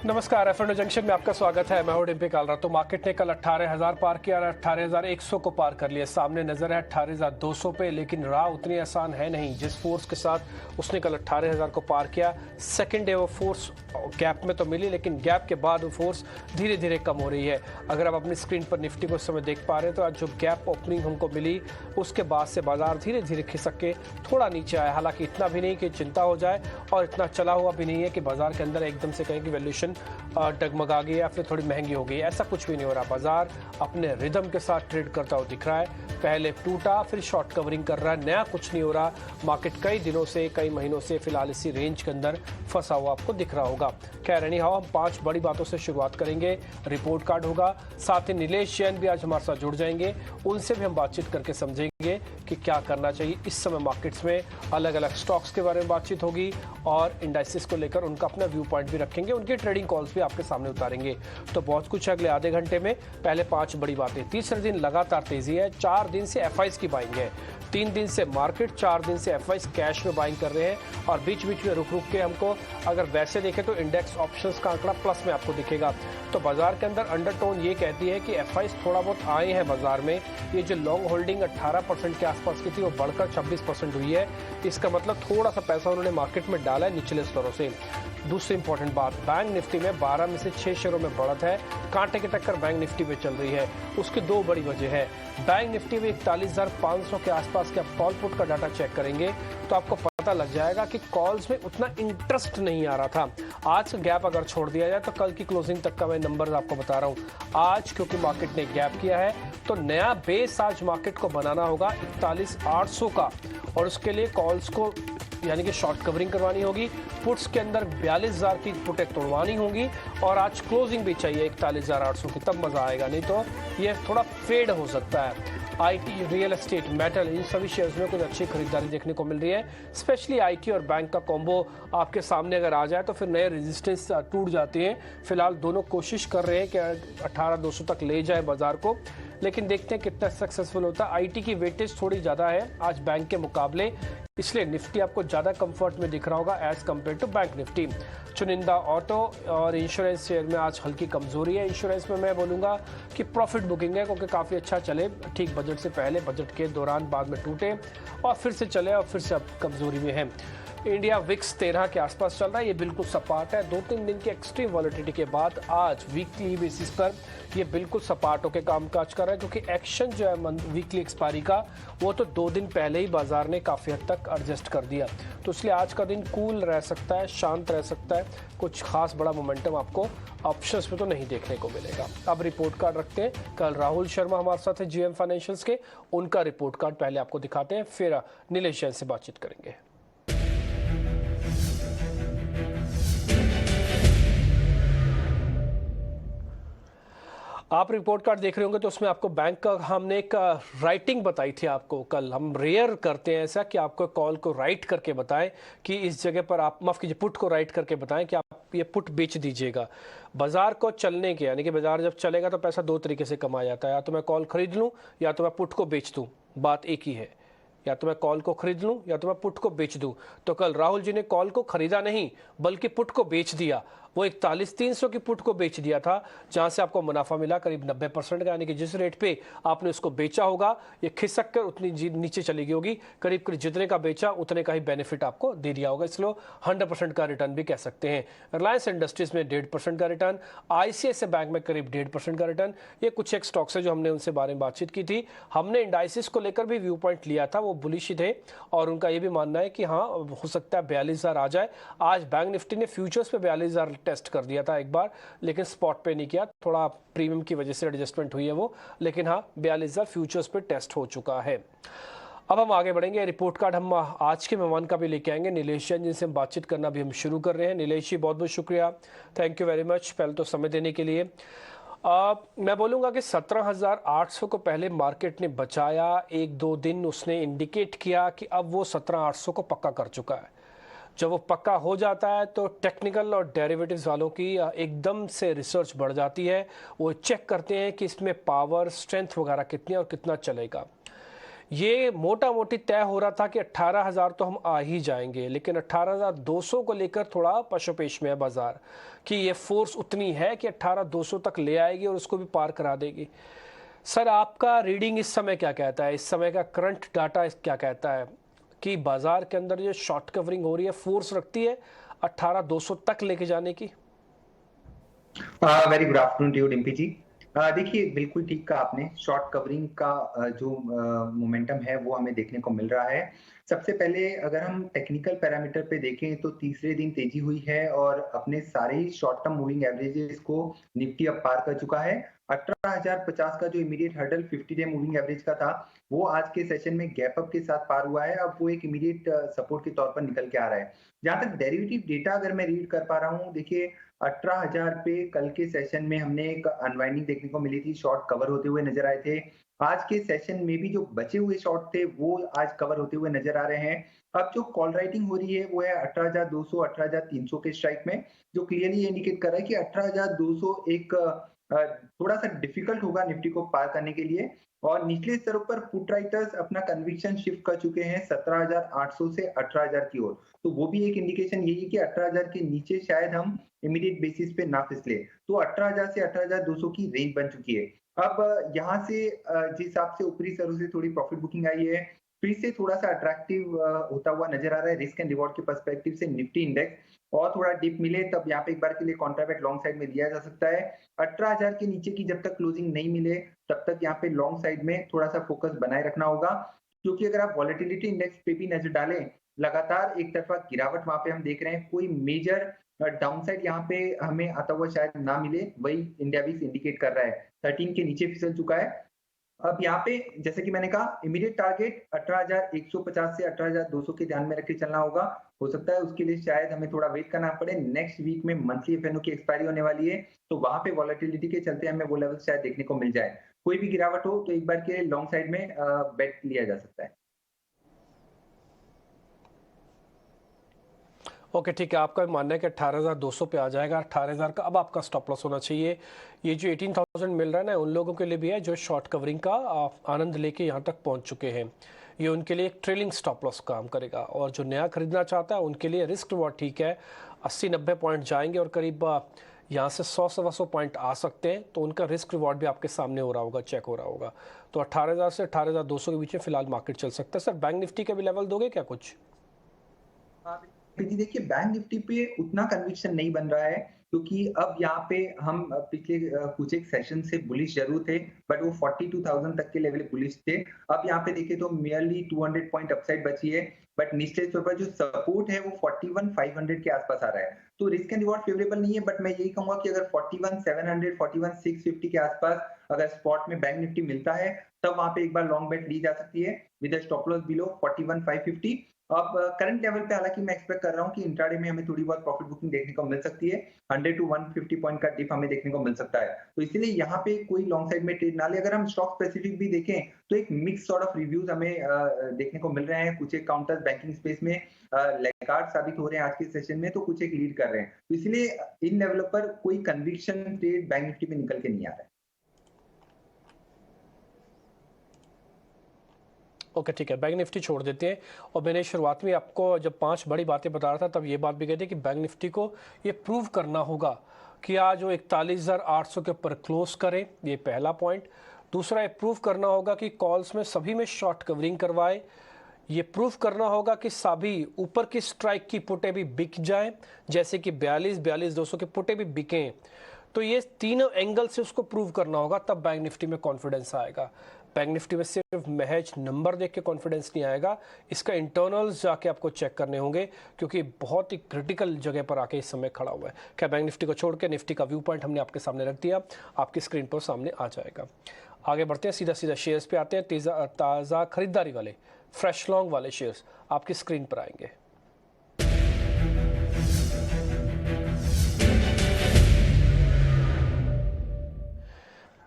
नमस्कार, F&O junction में आपका स्वागत है। मैं हूं डिम्पी कालरा। तो मार्केट ने कल 18,000 पार किया और 18,100 को पार कर लिया। सामने नजर है 18,200 पे, लेकिन राह उतनी आसान है नहीं। जिस फोर्स के साथ उसने कल 18,000 को पार किया, सेकंड डे वो फोर्स गैप में तो मिली, लेकिन गैप के बाद वो फोर्स धीरे धीरे कम हो रही है। अगर आप अपनी स्क्रीन पर निफ्टी को इस समय देख पा रहे हैं तो आज जो गैप ओपनिंग हमको मिली उसके बाद से बाजार धीरे धीरे खिसक के थोड़ा नीचे आया। हालांकि इतना भी नहीं कि चिंता हो जाए और इतना चला हुआ भी नहीं है कि बाजार के अंदर एकदम से कहें कि वैल्यूएशन डगमगा गई या फिर थोड़ी महंगी हो गई। ऐसा कुछ भी नहीं हो रहा। बाजार अपने रिदम के साथ ट्रेड करता हुआ दिख रहा है। पहले टूटा, फिर शॉर्ट कवरिंग कर रहा है। नया कुछ नहीं हो रहा। मार्केट कई दिनों से, कई महीनों से फिलहाल इसी रेंज के अंदर फंसा हुआ आपको दिख रहा होगा। खैर एनी हाउ, हम 5 बड़ी बातों से शुरुआत करेंगे। रिपोर्ट कार्ड होगा, साथ ही नीलेश जैन भी आज हमारे साथ जुड़ जाएंगे। उनसे भी हम बातचीत करके समझेंगे कि क्या करना चाहिए इस समय मार्केट्स में। अलग अलग स्टॉक्स के बारे में बातचीत होगी और इंडाइसेस को लेकर उनका अपना व्यू पॉइंट भी रखेंगे। उनके ट्रेडिंग कॉल्स भी आपके सामने उतारेंगे। तो बहुत कुछ अगले आधे घंटे में। पहले 5 बड़ी बातें। तीसरे दिन लगातार तेजी है। 4 दिन से एफआईज की बाइंग है। 3 दिन से मार्केट, 4 दिन से एफआईज कैश में बाइंग कर रहे हैं और बीच बीच में रुक रुक के हमको अगर वैसे देखें तो इंडेक्स ऑप्शंस का आंकड़ा प्लस में आपको दिखेगा। तो बाजार के अंदर अंडरटोन ये कहती है कि एफआईज थोड़ा बहुत आए हैं बाजार में। ये जो लॉन्ग होल्डिंग 18% के आसपास की थी वो बढ़कर 26% हुई है। इसका मतलब थोड़ा सा पैसा उन्होंने मार्केट में डाला है निचले स्तरों से। दूसरी इंपॉर्टेंट बात, बैंक निफ्टी में 12 में से 6 शेयरों में बढ़त है। कांटे की टक्कर बैंक निफ्टी में चल रही है। उसकी 2 बड़ी वजह है। बैंक निफ्टी में 41,500 के आसपास के आप कॉल पुट का डाटा चेक करेंगे तो आपको पता लग जाएगा कि कॉल्स में उतना इंटरेस्ट नहीं आ रहा था। आज का गैप अगर छोड़ दिया जाए तो कल की क्लोजिंग तक का मैं नंबर आपको बता रहा हूं। आज क्योंकि मार्केट ने गैप किया है तो नया बेस आज मार्केट को बनाना होगा 41,800 का, और उसके लिए कॉल्स को यानी कि शॉर्ट कवरिंग करवानी होगी। पुट्स के अंदर 42,000 की पुटें तोड़वानी होंगी और आज क्लोजिंग भी चाहिए 41,800 की, तब मजा आएगा। नहीं तो ये थोड़ा फेड हो सकता है। आईटी, रियल एस्टेट, मेटल, इन सभी शेयर्स में कुछ अच्छी खरीदारी देखने को मिल रही है। स्पेशली आईटी और बैंक का कॉम्बो आपके सामने अगर आ जाए तो फिर नए रेजिस्टेंस टूट जाते हैं। फिलहाल दोनों कोशिश कर रहे हैं कि 18,200 तक ले जाए बाजार को, लेकिन देखते हैं कितना सक्सेसफुल होता है। आईटी की वेटेज थोड़ी ज़्यादा है आज बैंक के मुकाबले, इसलिए निफ्टी आपको ज़्यादा कंफर्ट में दिख रहा होगा as compare to bank Nifty. चुनिंदा ऑटो और इंश्योरेंस शेयर में आज हल्की कमजोरी है। इंश्योरेंस में मैं बोलूँगा कि प्रॉफिट बुकिंग है, क्योंकि काफ़ी अच्छा चले ठीक बजट से पहले, बजट के दौरान बाद में टूटे और फिर से चले और फिर से अब कमजोरी में है। इंडिया विक्स 13 के आसपास चल रहा है। ये बिल्कुल सपाट है। 2-3 दिन की एक्सट्रीम वॉलेटिलिटी के बाद आज वीकली बेसिस पर ये बिल्कुल सपाट होकर कामकाज कर रहा है, क्योंकि एक्शन जो है वीकली एक्सपायरी का वो तो 2 दिन पहले ही बाजार ने काफ़ी हद तक एडजस्ट कर दिया। तो इसलिए आज का दिन कूल रह सकता है, शांत रह सकता है। कुछ खास बड़ा मोमेंटम आपको ऑप्शंस में तो नहीं देखने को मिलेगा। अब रिपोर्ट कार्ड रखते हैं। कल राहुल शर्मा हमारे साथ है जीएम फाइनेंशियल्स के, उनका रिपोर्ट कार्ड पहले आपको दिखाते हैं, फिर नीलेश जैन से बातचीत करेंगे। आप रिपोर्ट कार्ड देख रहे होंगे तो उसमें आपको बैंक का हमने एक राइटिंग बताई थी आपको कल। हम रेयर करते हैं ऐसा कि आपको कॉल को राइट करके बताएं कि इस जगह पर आप, माफ कीजिए, पुट को राइट करके बताएं कि आप ये पुट बेच दीजिएगा। बाजार को चलने के, यानी कि बाजार जब चलेगा तो पैसा 2 तरीके से कमाया जाता है, या तो मैं कॉल खरीद लूँ या तो मैं पुट को बेच दूँ। बात एक ही है, या तो मैं कॉल को खरीद लूं या तो मैं पुट को बेच दूं। तो कल राहुल जी ने कॉल को खरीदा नहीं बल्कि पुट को बेच दिया। वो 41,300 की पुट को बेच दिया था, जहां से आपको मुनाफा मिला करीब 90% का, यानी कि जिस रेट पे आपने उसको बेचा होगा ये खिसक कर उतनी नीचे चली गई होगी। करीब करीब जितने का बेचा उतने का ही बेनिफिट आपको दे दिया होगा, इसलिए 100% का रिटर्न भी कह सकते हैं। रिलायंस इंडस्ट्रीज में 1.5% का रिटर्न, आईसीआईसीआई बैंक में करीब 1.5% का रिटर्न। ये कुछ एक स्टॉक्स है जो हमने उनसे बारे में बातचीत की थी। हमने इंडाइसिस को लेकर भी व्यू पॉइंट लिया था, वो बुलिश थे और उनका ये भी मानना है कि हाँ हो सकता है 42,000 आ जाए। आज बैंक निफ्टी ने फ्यूचर्स पे 42,000 टेस्ट कर दिया था एक बार, लेकिन स्पॉट पे नहीं किया, थोड़ा प्रीमियम की वजह से एडजस्टमेंट हुई है वो, लेकिन हाँ 42,000 फ्यूचर्स पे टेस्ट हो चुका है। अब हम आगे बढ़ेंगे। रिपोर्ट कार्ड हम आज के मेहमान का भी लेके आएंगे, नीलेश जैन, जिनसे हम बातचीत करना भी हम शुरू कर रहे हैं। नीलेश जी बहुत बहुत शुक्रिया, थैंक यू वेरी मच पहले तो समय देने के लिए। मैं बोलूँगा कि 17,800 को पहले मार्केट ने बचाया। 1-2 दिन उसने इंडिकेट किया कि अब वो 17,800 को पक्का कर चुका है। जब वो पक्का हो जाता है तो टेक्निकल और डेरिवेटिव्स वालों की एकदम से रिसर्च बढ़ जाती है। वो चेक करते हैं कि इसमें पावर, स्ट्रेंथ वगैरह कितनी है और कितना चलेगा। ये मोटा मोटी तय हो रहा था कि 18,000 तो हम आ ही जाएंगे, लेकिन 18,200 को लेकर थोड़ा पशोपेश में है बाजार कि ये फोर्स उतनी है कि 18,200 तक ले आएगी और उसको भी पार करा देगी। सर, आपका रीडिंग इस समय क्या कहता है, इस समय का करंट डाटा क्या कहता है कि बाजार के अंदर जो शॉर्ट कवरिंग हो रही है फोर्स रखती है 18,200 तक लेके जाने की? Very good afternoon to you Dimpy ji. देखिए, बिल्कुल ठीक कहा आपने। शॉर्ट कवरिंग का जो मोमेंटम है वो हमें देखने को मिल रहा है। सबसे पहले अगर हम टेक्निकल पैरामीटर पे देखें तो तीसरे दिन तेजी हुई है और अपने सारे ही शॉर्ट टर्म मूविंग एवरेजेस को निफ्टी अब पार कर चुका है। 18,050 का जो immediate hurdle 50 day moving average का था वो आज के सेशन में गैप अप के साथ पार हुआ है। अब वो एक इमीडिएट सपोर्ट के तौर पर निकल के आ रहा है। जहां तक डेरिवेटिव डेटा अगर मैं रीड कर पा रहा हूँ, देखिए 18,000 पे कल के सेशन में हमने एक अनवाइंडिंग देखने को मिली थी, शॉर्ट कवर होते हुए नजर आए थे। आज के सेशन में भी जो बचे हुए शॉर्ट थे वो आज कवर होते हुए नजर आ रहे हैं। अब जो कॉल राइटिंग हो रही है वो है 18,200 18,300 के स्ट्राइक में, जो क्लियरली इंडिकेट कर रहा है कि 18,200 एक थोड़ा सा डिफिकल्ट होगा निफ्टी को पार करने के लिए। और निचले स्तरों पर पुट राइटर्स अपना कन्विक्शन शिफ्ट कर चुके हैं 17,800 से 18,000 की ओर। तो वो भी एक इंडिकेशन यही है कि 18,000 के नीचे शायद हम इमीडिएट बेसिस पे ना फिसले। तो 18,000 से 18,200 की रेंज बन चुकी है। अब यहाँ से जिस हिसाब से ऊपरी स्तरों से थोड़ी प्रॉफिट बुकिंग आई है, फिर से थोड़ा सा अट्रैक्टिव होता हुआ नजर आ रहा है रिस्क एंड रिवॉर्ड के पर्सपेक्टिव से निफ्टी इंडेक्स। और थोड़ा डिप मिले तब यहाँ पे एक बार के लिए कॉन्ट्रावेट लॉन्ग साइड में लिया जा सकता है। 18,000 के नीचे की जब तक क्लोजिंग नहीं मिले तब तक यहाँ पे लॉन्ग साइड में थोड़ा सा फोकस बनाए रखना होगा। क्योंकि अगर आप वॉलेटिलिटी इंडेक्स पे भी नजर डालें, लगातार एक तरफा गिरावट वहां पे हम देख रहे हैं। कोई मेजर डाउनसाइड यहाँ पे हमें आता हुआ शायद ना मिले, वही इंडिया विक्स इंडिकेट कर रहा है। 13 के नीचे फिसल चुका है। अब यहाँ पे जैसे कि मैंने कहा, इमीडिएट टारगेट 18,150 से 18,200 के ध्यान में रख के चलना होगा। हो सकता है उसके लिए शायद हमें थोड़ा वेट करना पड़े। नेक्स्ट वीक में मंथली एफएनओ की एक्सपायरी होने वाली है, तो वहां पे वॉलेटिलिटी के चलते हमें वो लेवल शायद देखने को मिल जाए। कोई भी गिरावट हो तो एक बार के लॉन्ग साइड में बेट लिया जा सकता है। ओके, ठीक है। आपका मानना है कि 18,200 पे आ जाएगा। 18,000 का अब आपका स्टॉप लॉस होना चाहिए। ये जो 18,000 मिल रहा है ना, उन लोगों के लिए भी है जो शॉर्ट कवरिंग का आनंद लेके यहाँ तक पहुँच चुके हैं। ये उनके लिए एक ट्रेलिंग स्टॉप लॉस काम करेगा, और जो नया खरीदना चाहता है उनके लिए रिस्क रिवॉर्ड ठीक है। 80-90 पॉइंट जाएंगे और करीब यहाँ से 100-125 पॉइंट आ सकते हैं, तो उनका रिस्क रिवॉर्ड भी आपके सामने हो रहा होगा, चेक हो रहा होगा। तो 18,000 से 18,200 के बीच में फिलहाल मार्केट चल सकता है। सर, बैंक निफ्टी का भी लेवल दोगे क्या कुछ? जी, देखिए बैंक निफ्टी पे उतना कन्विक्शन नहीं बन रहा है, क्योंकि अब यहाँ पे हम पिछले कुछ एक सेशन से बुलिश जरूर थे, बट वो 42,000 तक के लेवल बुलिश थे। अब यहाँ पे देखे तो मियरली 200 पॉइंट अपसाइड बची है, बट निचले स्तर पर जो सपोर्ट है वो 41,500 के आसपास आ रहा है। तो रिस्क एंड रिवॉर्ड फेवरेबल नहीं है, बट मैं यही कहूंगा कि अगर 41,700 41,650 के आसपास अगर स्पॉट में बैंक निफ्टी मिलता है, तब वहां पे एक बार लॉन्ग बेट ली जा सकती है विद स्टॉप लॉस बिलो 41,550। अब करंट लेवल पे हालांकि मैं एक्सपेक्ट कर रहा हूँ कि इंट्राडे में हमें थोड़ी बहुत प्रॉफिट बुकिंग देखने को मिल सकती है। 100 टू 150 पॉइंट का डिप हमें देखने को मिल सकता है। तो इसलिए यहाँ पे कोई लॉन्ग साइड में ट्रेड ना ले। अगर हम स्टॉक स्पेसिफिक भी देखें तो एक मिक्स सॉर्ट ऑफ रिव्यूज हमें देखने को मिल रहे हैं। कुछ एक काउंटर्स बैंकिंग स्पेस में लैगार्ड साबित हो रहे हैं आज के सेशन में, तो कुछ एक लीड कर रहे हैं। तो इसलिए इन लेवलों पर कोई कन्विक्शन ट्रेड बैंक निफ्टी में निकल के नहीं आ रहा है। ओके, ठीक है, बैंक निफ्टी छोड़ देते हैं। और मैंने शुरुआत में आपको जब 5 बड़ी बातें बता रहा था तब ये बात भी कहती है कि बैंक निफ्टी को ये प्रूव करना होगा कि आज वो 41,800 के ऊपर क्लोज करे, ये पहला पॉइंट। दूसरा, ये प्रूव करना होगा कि कॉल्स में सभी में शॉर्ट कवरिंग करवाए। ये प्रूफ करना होगा कि सभी ऊपर की स्ट्राइक की पुटे भी बिक जाएं, जैसे कि 42,200 के पुटे भी बिकें। तो ये तीनों एंगल से उसको प्रूव करना होगा, तब बैंक निफ्टी में कॉन्फिडेंस आएगा। बैंक निफ्टी में सिर्फ महज नंबर देख के कॉन्फिडेंस नहीं आएगा, इसका इंटरनल्स जाके आपको चेक करने होंगे, क्योंकि बहुत ही क्रिटिकल जगह पर आके इस समय खड़ा हुआ है। क्या बैंक निफ्टी को छोड़ के निफ्टी का व्यू पॉइंट हमने आपके सामने रख दिया, आपकी स्क्रीन पर सामने आ जाएगा। आगे बढ़ते हैं, सीधा सीधा शेयर्स पे आते हैं। ताज़ा खरीदारी वाले फ्रेश लॉन्ग वाले शेयर्स आपकी स्क्रीन पर आएंगे।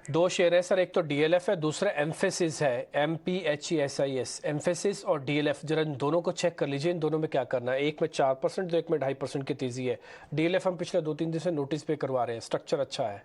दो शेयर है सर, एक तो डीएलएफ है, दूसरा एम्फेसिस है, MPHESIS। एम्फेसिस और डीएलएफ, जरा इन दोनों को चेक कर लीजिए, इन दोनों में क्या करना है। एक में 4% तो एक में 2.5% की तेजी है। डीएलएफ हम पिछले 2-3 दिन से नोटिस पे करवा रहे हैं, स्ट्रक्चर अच्छा है।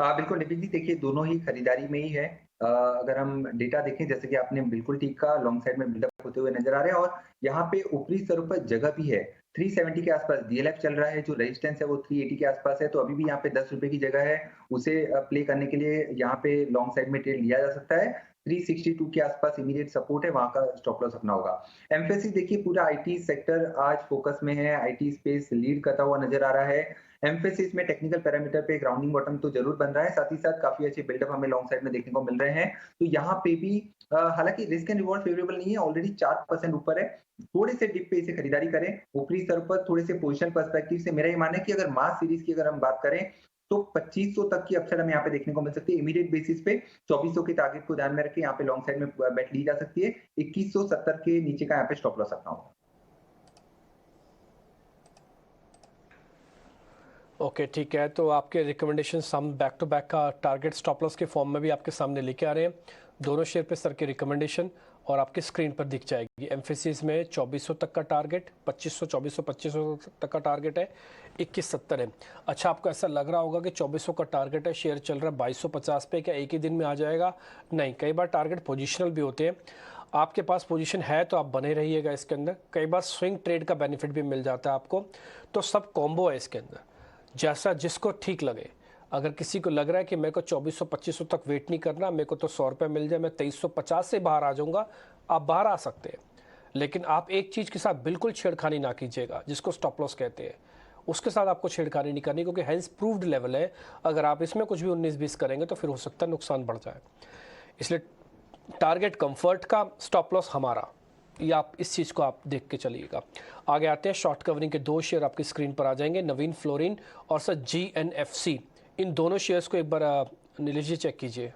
बिल्कुल नितिन जी, देखिए दोनों ही खरीदारी में ही है। अगर हम डेटा देखें जैसे कि आपने बिल्कुल ठीक कहा, लॉन्ग साइड में बिल्डअप होते हुए नजर आ रहे हैं और यहाँ पे ऊपरी स्तरों पर जगह भी है। 370 के आसपास डीएलएफ चल रहा है, जो रेजिस्टेंस है वो 380 के आसपास है, तो अभी भी यहाँ पे 10 रुपए की जगह है। उसे प्ले करने के लिए यहाँ पे लॉन्ग साइड में ट्रेड लिया जा सकता है। 362 के आसपास इमीडिएट सपोर्ट है, वहां का स्टॉप लॉस अपना होगा। एम्फेसिस देखिए, पूरा आईटी सेक्टर आज फोकस में है, आईटी स्पेस लीड करता हुआ नजर आ रहा है। एम्फेसिस में टेक्निकल पैरामीटर पे एक राउंडिंग बॉटम तो जरूर बन रहा है, साथ ही साथ काफी अच्छे बिल्डअप हमें लॉन्ग साइड में देखने को मिल रहे हैं। तो यहाँ पे भी हालांकि रिस्क एंड रिवॉर्ड फेवरेबल नहीं है, ऑलरेडी 4% ऊपर है। थोड़े से डिप पे इसे खरीदारी करें, ऊपरी स्तर पर थोड़े से पोजीशन पर्सपेक्टिव से मेरा ये मानना है कि अगर मास सीरीज की अगर हम बात करें तो 2500 तक की अपसाइड हमें यहाँ पे देखने को मिल सकती है इमीडिएट बेसिस पे। 2400 के टारगेट को ध्यान में रखें, यहाँ पे लॉन्ग साइड में बेट ली जा सकती है। 2170 के नीचे का यहाँ पे स्टॉप लॉस रखना होगा। ओके ठीक है, तो आपके रिकमेंडेशन हम बैक टू बैक का टारगेट स्टॉप लॉस के फॉर्म में भी आपके सामने लेके आ रहे हैं। दोनों शेयर पे सर के रिकमेंडेशन और आपके स्क्रीन पर दिख जाएगी। एम्फेसिस में 2400 तक का टारगेट, 2500, 2400, 2500 तक का टारगेट है, 2170 है। अच्छा, आपको ऐसा लग रहा होगा कि 2400 का टारगेट है, शेयर चल रहा है 2250 पे, क्या एक ही दिन में आ जाएगा? नहीं, कई बार टारगेट पोजिशनल भी होते हैं। आपके पास पोजीशन है तो आप बने रहिएगा इसके अंदर। कई बार स्विंग ट्रेड का बेनिफिट भी मिल जाता है आपको, तो सब कॉम्बो है इसके अंदर, जैसा जिसको ठीक लगे। अगर किसी को लग रहा है कि मेरे को 2400-2500 तक वेट नहीं करना, मेरे को तो 100 रुपये मिल जाए, मैं 2350 से बाहर आ जाऊंगा, आप बाहर आ सकते हैं। लेकिन आप एक चीज़ के साथ बिल्कुल छेड़खानी ना कीजिएगा, जिसको स्टॉप लॉस कहते हैं, उसके साथ आपको छेड़खानी नहीं करनी, क्योंकि हेंस प्रूव्ड लेवल है। अगर आप इसमें कुछ भी 19-20 करेंगे तो फिर हो सकता है नुकसान बढ़ जाए। इसलिए टारगेट कंफर्ट का, स्टॉप लॉस हमारा, या आप इस चीज़ को आप देख के चलिएगा। आगे आते हैं, शॉर्ट कवरिंग के दो शेयर आपकी स्क्रीन पर आ जाएंगे, नवीन फ्लोरिन और सर GNFC। इन दोनों शेयर्स को एक बार नीलेश जी चेक कीजिए।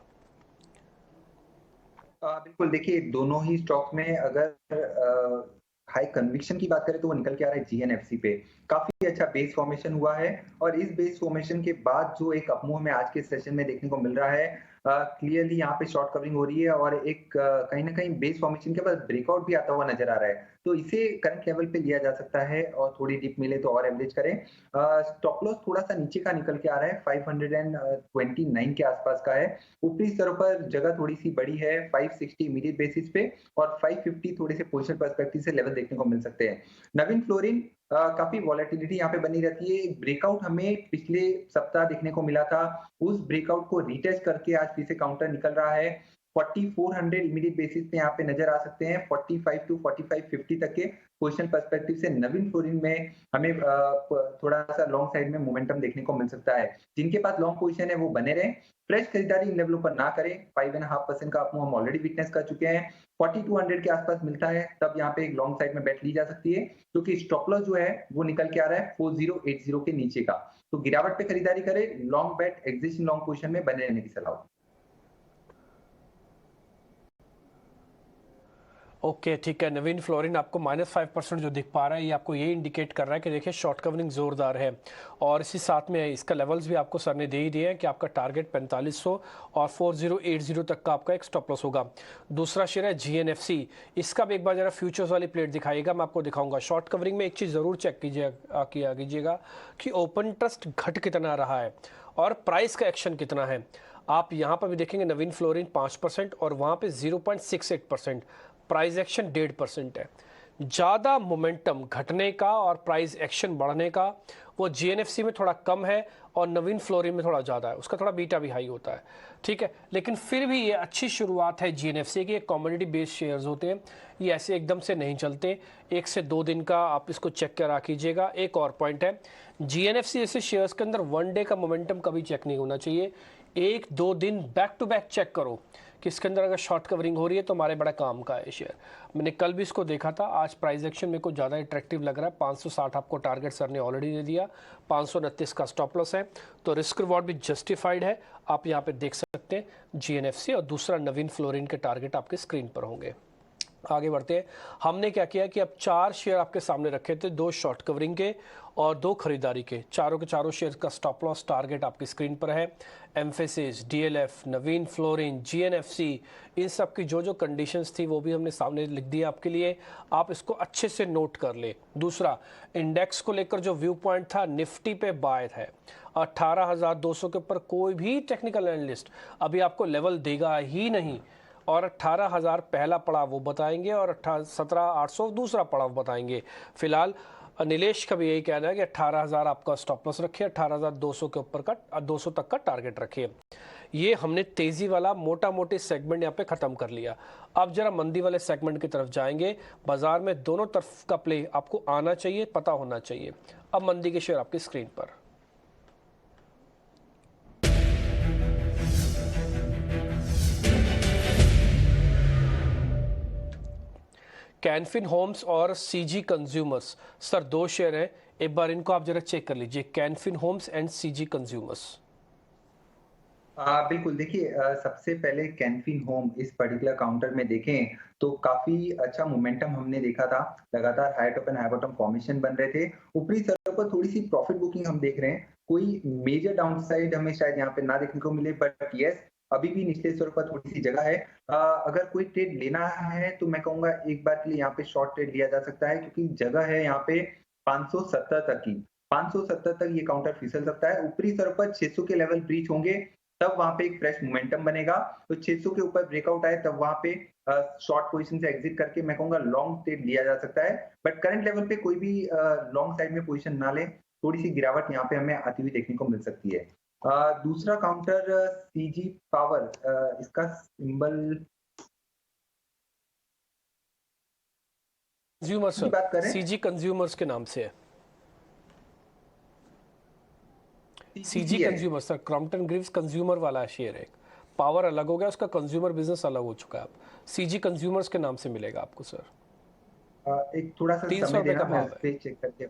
बिल्कुल, देखिए दोनों ही स्टॉक में अगर हाई कन्विक्शन की बात करें तो वो निकल के आ रहा है जीएनएफसी पे। काफी अच्छा बेस फॉर्मेशन हुआ है और इस बेस फॉर्मेशन के बाद जो एक अपमूव हमें आज के सेशन में देखने को मिल रहा है, क्लियरली यहाँ पे शॉर्ट कवरिंग हो रही है और एक कहीं ना कहीं बेस फॉर्मेशन के बाद ब्रेकआउट भी आता हुआ नजर आ रहा है। तो इसे करंट लेवल पे लिया जा सकता है और थोड़ी डिप मिले तो और एवरेज करें। स्टॉप लॉस थोड़ा सा नीचे का निकल के आ रहा है, 529 के आसपास का है। ऊपरी स्तरों पर जगह थोड़ी सी बड़ी है, 560 इमीडिएट बेसिस पे और 550 थोड़े से पोजीशन पर्सपेक्टिव से लेवल देखने को मिल सकते हैं। नवीन फ्लोरिन काफी वॉलेटिलिटी यहाँ पे बनी रहती है। एक ब्रेकआउट हमें पिछले सप्ताह देखने को मिला था, उस ब्रेकआउट को रिटेस्ट करके आज फिर से काउंटर निकल रहा है। 4400 इमीडिएट बेसिस पे यहाँ पे नजर आ सकते हैं। 45 टू 4550 तक के पोजीशन पर्सपेक्टिव से नवीन फ्लोरिन में हमें थोड़ा सा लॉन्ग साइड में मोमेंटम देखने को मिल सकता है। जिनके पास लॉन्ग पोजीशन है वो बने रहे, फ्रेश खरीदारी इन लेवलों पर ना करें। 5.5% का अपमूव हम ऑलरेडी विटनेस कर चुके हैं। 4200 के आसपास मिलता है तब यहाँ पे एक लॉन्ग साइड में बेट ली जा सकती है, क्योंकि स्टॉप लॉस जो है वो निकल के आ रहा है 4080 के नीचे का। तो गिरावट पे खरीदारी करें, लॉन्ग बेट एग्जिस्टिंग लॉन्ग पोजीशन में बने रहने की सलाह। ओके ठीक है, नवीन फ्लोरिन आपको -5% जो दिख पा रहा है, ये आपको ये इंडिकेट कर रहा है कि देखिए शॉर्ट कवरिंग जोरदार है। और इसी साथ में इसका लेवल्स भी आपको सर ने दे ही दिए हैं कि आपका टारगेट 4500 और 4080 तक का आपका एक स्टॉप लॉस होगा। दूसरा शेयर है GNFC, इसका भी एक बार जरा फ्यूचर्स वाली प्लेट दिखाइएगा, मैं आपको दिखाऊंगा। शॉर्ट कवरिंग में एक चीज़ ज़रूर चेक कीजिएगा कि ओपन ट्रस्ट घट कितना रहा है और प्राइस का एक्शन कितना है। आप यहाँ पर भी देखेंगे नवीन फ्लोरिन 5% और वहाँ पे 0.68%, प्राइस एक्शन 1.5% है। ज़्यादा मोमेंटम घटने का और प्राइस एक्शन बढ़ने का वो GNFC में थोड़ा कम है और नवीन फ्लोरिन में थोड़ा ज़्यादा है, उसका थोड़ा बीटा भी हाई होता है, ठीक है। लेकिन फिर भी ये अच्छी शुरुआत है GNFC की। एक कॉमोडिटी बेस्ड शेयर्स होते हैं, ये ऐसे एकदम से नहीं चलते, 1 से 2 दिन का आप इसको चेक करा कीजिएगा। एक और पॉइंट है, GNFC जैसे शेयर्स के अंदर 1 डे का मोमेंटम कभी चेक नहीं होना चाहिए, 1-2 दिन बैक टू बैक चेक करो कि इसके अंदर अगर शॉर्ट कवरिंग हो रही है तो हमारे बड़ा काम का है शेयर। मैंने कल भी इसको देखा था, आज प्राइस एक्शन मेरे को ज़्यादा अट्रैक्टिव लग रहा है। 560 आपको टारगेट सर ने ऑलरेडी दे दिया, 529 का स्टॉप लॉस है, तो रिस्क रिवॉर्ड भी जस्टिफाइड है। आप यहाँ पे देख सकते हैं GNFC और दूसरा नवीन फ्लोरिन के टारगेट आपके स्क्रीन पर होंगे। आगे बढ़ते हैं। हमने क्या किया कि अब 4 शेयर आपके सामने रखे थे, 2 शॉर्ट कवरिंग के और 2 खरीदारी के। चारों के चारों शेयर का स्टॉप लॉस टारगेट आपकी स्क्रीन पर है। एम्फेसिस, डीएलएफ, नवीन फ्लोरिन, जीएनएफसी, इन सब की जो जो कंडीशंस थी वो भी हमने सामने लिख दी आपके लिए, आप इसको अच्छे से नोट कर ले। दूसरा, इंडेक्स को लेकर जो व्यू पॉइंट था, निफ्टी पे बाय है। 18,200 के ऊपर कोई भी टेक्निकल एनालिस्ट अभी आपको लेवल देगा ही नहीं, और 18,000 पहला पड़ाव वो बताएंगे और 17,800 दूसरा पड़ाव बताएंगे। फिलहाल नीलेश का भी यही कहना है कि 18,000 आपका स्टॉप लॉस रखिए, 18,200 के ऊपर का 200 तक का टारगेट रखिए। ये हमने तेजी वाला मोटा मोटी सेगमेंट यहाँ पे खत्म कर लिया। अब जरा मंदी वाले सेगमेंट की तरफ जाएंगे। बाजार में दोनों तरफ का प्ले आपको आना चाहिए, पता होना चाहिए। अब मंदी के शेयर आपकी स्क्रीन पर। कैनफिन होम्स और सीजी कंज्यूमर्स, सर 2 शेयर हैं, एक बार इनको आप जरा चेक कर लीजिए, Canfin homes and CG consumers. बिल्कुल देखिए, सबसे पहले कैनफिन होम इस पर्टिकुलर काउंटर में देखें तो काफी अच्छा मोमेंटम हमने देखा था। लगातार high top and high bottom formation बन रहे थे। ऊपरी स्तर पर थोड़ी सी प्रॉफिट बुकिंग हम देख रहे हैं। कोई मेजर डाउनसाइड हमें शायद यहाँ पे ना देखने को मिले, बट यस, अभी भी निचले स्तर पर थोड़ी सी जगह है। अगर कोई ट्रेड लेना है तो मैं कहूंगा एक बार के लिए यहाँ पे शॉर्ट ट्रेड लिया जा सकता है, क्योंकि जगह है यहाँ पे 570 तक की। 570 तक ये काउंटर फिसल सकता है। ऊपरी स्तर पर 600 के लेवल ब्रीच होंगे, तब वहां पे एक फ्रेश मोमेंटम बनेगा। तो 600 के ऊपर ब्रेकआउट आए तब वहां पे शॉर्ट पोजीशन से एग्जिट करके मैं कहूंगा लॉन्ग ट्रेड लिया जा सकता है। बट करंट लेवल पे कोई भी लॉन्ग साइड में पोजीशन ना ले, थोड़ी सी गिरावट यहाँ पे हमें आती हुई देखने को मिल सकती है। दूसरा काउंटर सीजी पावर, इसका सिंबल कंज्यूमर्स, की बात करें, सीजी कंज्यूमर्स के नाम से है। सीजी सीजीसी है। Consumer sir, Crompton Greaves consumer वाला शेयर है। पावर अलग हो गया, उसका कंज्यूमर बिजनेस अलग हो चुका है। अब सीजी कंज्यूमर्स के नाम से मिलेगा आपको सर। एक थोड़ा सा 300 समय रुपए का देना, मैं भाव इस है। पे चेक करके।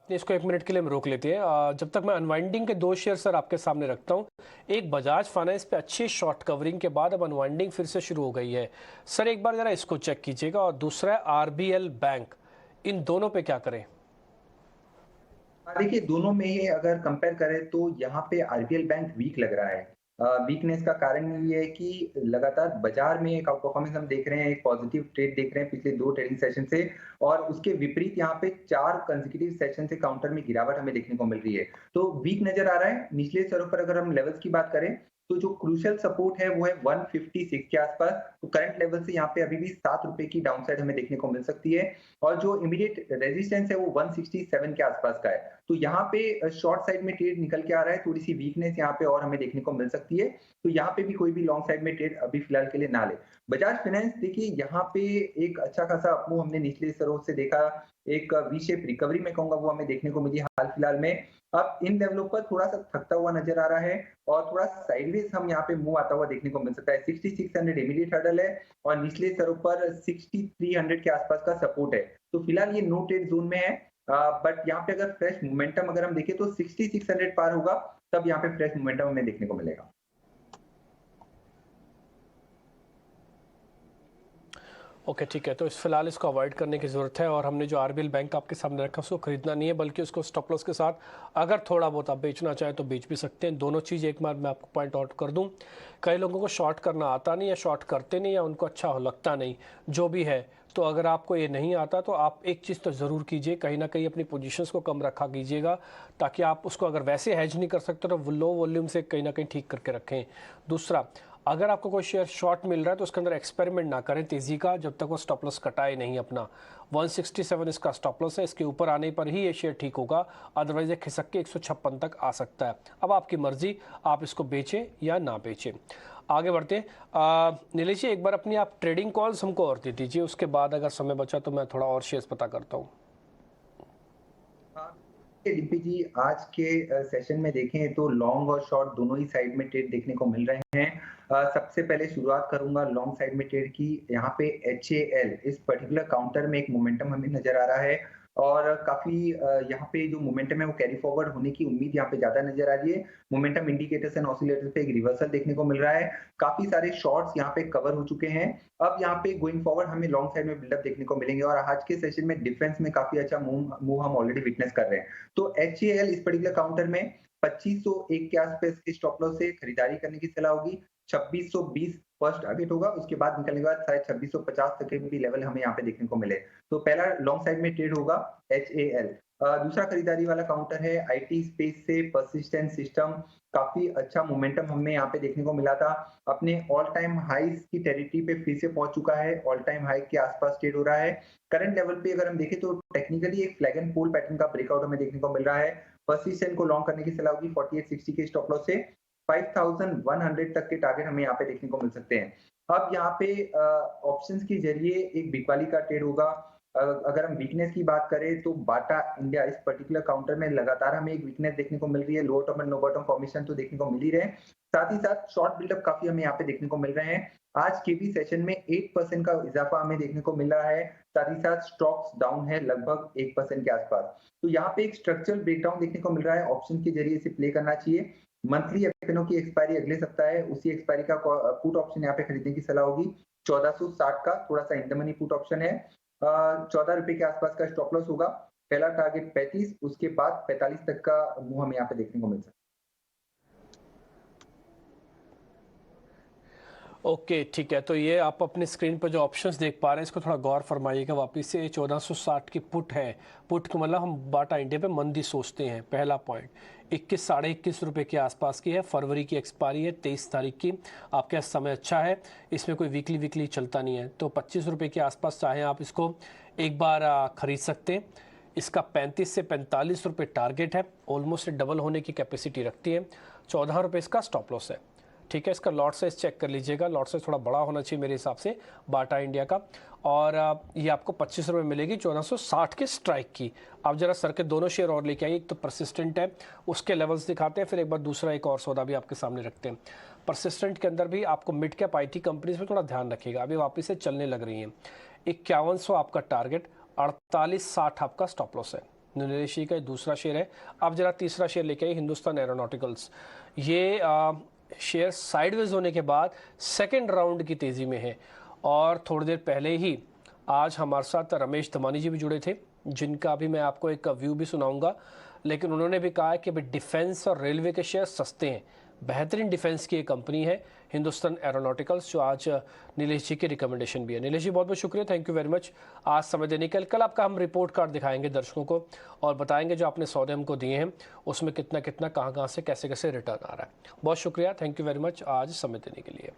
इसको 1 मिनट के लिए हम रोक लेते हैं, जब तक मैं अनवाइंडिंग के 2 शेयर सर आपके सामने रखता हूं। एक बजाज फाइनेंस पे अच्छी शॉर्ट कवरिंग के बाद अब अनवाइंडिंग फिर से शुरू हो गई है सर, एक बार जरा इसको चेक कीजिएगा। और दूसरा है आरबीएल बैंक, इन दोनों पे क्या करें? देखिए, दोनों में ही अगर कंपेयर करें तो यहाँ पे आरबीएल बैंक वीक लग रहा है। वीकनेस का कारण ये है कि लगातार बाजार में एक आउट परफॉर्मेंस हम देख रहे हैं, एक पॉजिटिव ट्रेड देख रहे हैं पिछले 2 ट्रेडिंग सेशन से, और उसके विपरीत यहाँ पे 4 कंसेक्यूटिव सेशन से काउंटर में गिरावट हमें देखने को मिल रही है। तो वीक नजर आ रहा है। निचले स्तरों पर अगर हम लेवल्स की बात करें तो जो क्रूशियल सपोर्ट है वो है 156 के आसपास। तो करंट लेवल से यहाँ पे अभी भी 7 रुपए की डाउनसाइड हमें देखने को मिल सकती है, और जो इमीडिएट रेजिस्टेंस है वो 167 के आसपास का है। तो यहाँ पे शॉर्ट साइड में ट्रेड निकल के आ रहा है, थोड़ी सी वीकनेस यहाँ पे और हमें देखने को मिल सकती है। तो यहाँ पे भी कोई भी लॉन्ग साइड में ट्रेड अभी फिलहाल के लिए ना ले। बजाज फाइनेंस देखिए, यहाँ पे एक अच्छा खासा अपमूव हमने निचले स्तरों से देखा। एक वी शेप रिकवरी में कहूंगा वो हमें देखने को मिली हाल फिलहाल में। अब इन लेवलों पर थोड़ा सा थकता हुआ नजर आ रहा है, और थोड़ा साइडवेज हम यहाँ पे मूव आता हुआ देखने को मिल सकता है। 6600 इमीडिएट हर्डल है, और निचले स्तरों पर 6300 के आसपास का सपोर्ट है। तो फिलहाल ये नो ट्रेड जोन में है। बट यहाँ पे अगर फ्रेश मोमेंटम अगर हम देखें तो 6600 पार होगा, तब यहाँ पे फ्रेश मोमेंटम हमें देखने को मिलेगा। ओके ठीक है, तो इस फिलहाल इसको अवॉइड करने की ज़रूरत है। और हमने जो आरबीएल बैंक आपके सामने रखा उसको खरीदना नहीं है, बल्कि उसको स्टॉप लॉस के साथ अगर थोड़ा बहुत आप बेचना चाहें तो बेच भी सकते हैं। दोनों चीज़ एक बार मैं आपको पॉइंट आउट कर दूं, कई लोगों को शॉर्ट करना आता नहीं, या शॉर्ट करते नहीं, या उनको अच्छा लगता नहीं, जो भी है। तो अगर आपको ये नहीं आता तो आप एक चीज़ तो ज़रूर कीजिए, कहीं ना कहीं अपनी पोजीशंस को कम रखा कीजिएगा, ताकि आप उसको अगर वैसे हैज नहीं कर सकते तो लो वॉल्यूम से कहीं ना कहीं ठीक करके रखें। दूसरा, अगर आपको कोई शेयर शॉर्ट मिल रहा है तो उसके अंदर एक्सपेरिमेंट ना करें तेजी का, जब तक वो स्टॉप लॉस कटाए नहीं अपना। 167 इसका स्टॉप लॉस है, इसके ऊपर आने पर ही ये शेयर ठीक होगा, अदरवाइज ये खिसक के 156 तक आ सकता है। अब आपकी मर्जी, आप इसको बेचें या ना बेचें। आगे बढ़ते हैं। नीलेश जी, एक बार अपनी आप ट्रेडिंग कॉल्स हमको और दे दीजिए, उसके बाद अगर समय बचा तो मैं थोड़ा और शेयर्स पता करता हूँ। डीपी जी, आज के सेशन में देखें तो लॉन्ग और शॉर्ट दोनों ही साइड में ट्रेड देखने को मिल रहे हैं। सबसे पहले शुरुआत करूंगा लॉन्ग साइड में ट्रेड की। यहाँ पे HAL इस पर्टिकुलर काउंटर में एक मोमेंटम हमें नजर आ रहा है। और काफ़ी यहाँ पे जो मोमेंटम है वो कैरी फॉरवर्ड होने की उम्मीद यहाँ पे ज़्यादा नज़र आ रही है। मोमेंटम इंडिकेटर्स एंड ऑसिलेटर्स पे एक रिवर्सल देखने को मिल रहा है। काफ़ी सारे शॉर्ट्स यहाँ पे कवर हो चुके हैं। अब यहाँ पे गोइंग फॉरवर्ड हमें लॉन्ग साइड में बिल्डअप देखने को मिलेंगे और आज के सेशन में डिफेंस में काफ़ी अच्छा मूव हम ऑलरेडी विटनेस कर रहे हैं। तो एचएएल इस पर्टिकुलर काउंटर में 2501 के आसपास के स्टॉप लॉस से खरीदारी करने की सलाह होगी। 2620 फर्स्ट टारगेट होगा, उसके बाद निकलने के बाद शायद 2650 तक के भी लेवल हमें यहाँ पे देखने को मिले। तो पहला लॉन्ग साइड में ट्रेड होगा एचएएल। दूसरा खरीदारी वाला काउंटर है आईटी स्पेस से परसिस्टेंट सिस्टम। काफी अच्छा मोमेंटम हमें यहाँ पे देखने को मिला था। अपने ऑल टाइम हाईज की टेरिटरी पे फिर से पहुंच चुका है। ऑल टाइम हाई के आसपास ट्रेड हो रहा है। करंट लेवल पे अगर हम देखें तो टेक्निकली एक फ्लैग एंड पोल पैटर्न का ब्रेकआउट हमें देखने को मिल रहा है। परसिस्टेंट को लॉन्ग करने की सलाह होगी 4860 के स्टॉप लॉस से 5100 तक के टारगेट हमें यहाँ पे देखने को मिल सकते हैं। अब यहाँ पे ऑप्शंस के जरिए एक बिकवाली का ट्रेड होगा। अगर हम वीकनेस की बात करें तो बाटा इंडिया इस पर्टिकुलर काउंटर में लगातार हमें एक वीकनेस देखने को मिल रही है। Lower top and no bottom formation तो देखने को मिल ही रहे हैं, साथ ही साथ शॉर्ट बिल्डअप काफी हमें यहाँ पे देखने को मिल रहे हैं। आज के भी सेशन में 8% का इजाफा हमें देखने को मिल रहा है, साथ ही साथ स्टॉक्स डाउन है लगभग 1% के आसपास। तो यहाँ पे एक स्ट्रक्चरल ब्रेकडाउन देखने को मिल रहा है। ऑप्शन के जरिए इसे प्ले करना चाहिए। मंथली एफएनओ की एक्सपायरी अगले सप्ताह है, उसी एक्सपायरी का पुट ऑप्शन यहाँ पे खरीदने की सलाह होगी। 1460 का थोड़ा सा in the money put option है। 14 रुपए के आसपास का स्टॉप लॉस होगा। पहला टारगेट 35, उसके बाद 45 तक का मूव हमें यहाँ पे देखने को मिल सकता है। ओके ठीक है, तो ये आप अपने स्क्रीन पर जो ऑप्शंस देख पा रहे हैं इसको थोड़ा गौर फरमाइएगा वापस से। 1460 की पुट है। पुट का मतलब हम बाटा इंडिया पे मंदी सोचते हैं। पहला पॉइंट 21 साढ़े 21 रुपये के आसपास की है। फरवरी की एक्सपायरी है 23 तारीख की। आपके पास समय अच्छा है, इसमें कोई वीकली चलता नहीं है। तो 25 रुपये के आसपास चाहें आप इसको एक बार खरीद सकते हैं। इसका 35 से 45 रुपये टारगेट है। ऑलमोस्ट डबल होने की कैपेसिटी रखती है। 14 रुपये इसका स्टॉप लॉस है। ठीक है, इसका लॉट साइज चेक कर लीजिएगा। लॉट साइज थोड़ा बड़ा होना चाहिए मेरे हिसाब से बाटा इंडिया का। और ये आपको 25 रुपये मिलेगी 1460 के स्ट्राइक की। आप जरा सर के दोनों शेयर और लेके आइए। एक तो परसिस्टेंट है, उसके लेवल्स दिखाते हैं, फिर एक बार दूसरा एक और सौदा भी आपके सामने रखते हैं। परसिस्टेंट के अंदर भी आपको मिड कैप IT कंपनीज में थोड़ा ध्यान रखिएगा, अभी वापस से चलने लग रही हैं। 5100 आपका टारगेट, 4860 आपका स्टॉप लॉस है। नीलेशी का दूसरा शेयर है। अब जरा तीसरा शेयर लेके आइए, हिंदुस्तान एरोनॉटिकल्स। ये शेयर साइडवेज होने के बाद सेकेंड राउंड की तेज़ी में है। और थोड़ी देर पहले ही आज हमारे साथ रमेश धमानी जी भी जुड़े थे, जिनका भी मैं आपको एक व्यू भी सुनाऊंगा। लेकिन उन्होंने भी कहा है कि भाई डिफेंस और रेलवे के शेयर सस्ते हैं। बेहतरीन डिफेंस की एक कंपनी है हिंदुस्तान एरोनॉटिकल्स, जो आज नीलेश जी की रिकमेंडेशन भी है। नीलेश जी बहुत बहुत शुक्रिया, थैंक यू वेरी मच आज समय देने के लिए। कल आपका हम रिपोर्ट कार्ड दिखाएंगे दर्शकों को और बताएंगे जो आपने सौदे हमको दिए हैं उसमें कितना कितना कहाँ से कैसे कैसे रिटर्न आ रहा है। बहुत शुक्रिया, थैंक यू वेरी मच आज समय देने के लिए।